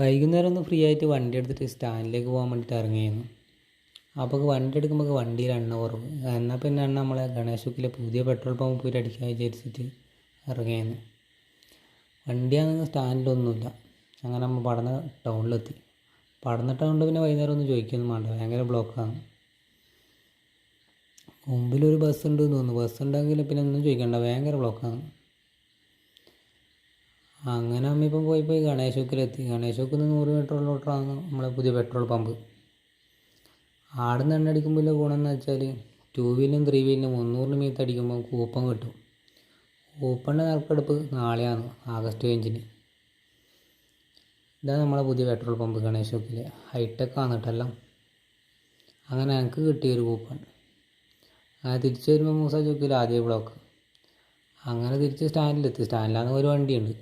വൈകുന്നേരം ഒന്ന് ഫ്രീ ആയിട്ട് വണ്ടി എടുത്തിട്ട് സ്റ്റാൻഡിലേക്ക് പോകാൻ വേണ്ടിയിട്ട് ഇറങ്ങിയിരുന്നു. അപ്പോൾ വണ്ടി എടുക്കുമ്പോൾ വണ്ടിയിൽ എണ്ണ കുറവ്. എന്നാൽ പിന്നെ എണ്ണ നമ്മളെ ഗണേശുക്കിലെ പുതിയ പെട്രോൾ പമ്പ് പോയിട്ട് അടിക്കാൻ വിചാരിച്ചിട്ട് ഇറങ്ങിയിരുന്നു. വണ്ടിയാണെങ്കിൽ സ്റ്റാൻഡിലൊന്നുമില്ല. അങ്ങനെ നമ്മൾ പടന്ന ടൗണിലെത്തി. പടന്ന ടൗണിൽ പിന്നെ വൈകുന്നേരം ഒന്നും ചോദിക്കൊന്നും വേണ്ട, ഭയങ്കര ബ്ലോക്കാണ്. മുമ്പിലൊരു ബസ് ഉണ്ട് എന്ന് തോന്നുന്നു. ബസ് ഉണ്ടെങ്കിൽ പിന്നെ ഒന്നും ചോദിക്കണ്ട, ഭയങ്കര ബ്ലോക്കാണ്. അങ്ങനെ നമ്മിപ്പം പോയി ഗണേശുക്കിലെത്തി. ഗണേശുക്കിൽ നിന്ന് 100 മീറ്ററിലോട്ടാണ് നമ്മളെ പുതിയ പെട്രോൾ പമ്പ്. ആടുന്ന് എണ്ണ അടിക്കുമ്പോൾ ഗുണമെന്ന് വെച്ചാൽ 2 വീലിനും 3 വീലിനും 300 മീറ്റർ അടിക്കുമ്പോൾ കൂപ്പൺ കിട്ടും. കൂപ്പണിൻ്റെ നറുക്കെടുപ്പ് നാളെയാണ്, ആഗസ്റ്റ് 5-ന്. ഇതാണ് നമ്മളെ പുതിയ പെട്രോൾ പമ്പ് ഗണേശുക്കിലെ. ഹൈടെക് ആണ് കേട്ടെല്ലാം. അങ്ങനെ എനിക്ക് കിട്ടിയൊരു കൂപ്പൺ. അങ്ങനെ തിരിച്ച് വരുമ്പോൾ മൂസ ചോക്കിൽ ആദ്യ ബ്ലോക്ക്. അങ്ങനെ തിരിച്ച് സ്റ്റാൻഡിലെത്തി. സ്റ്റാൻഡിലാണെങ്കിൽ ഒരു വണ്ടിയുണ്ട്.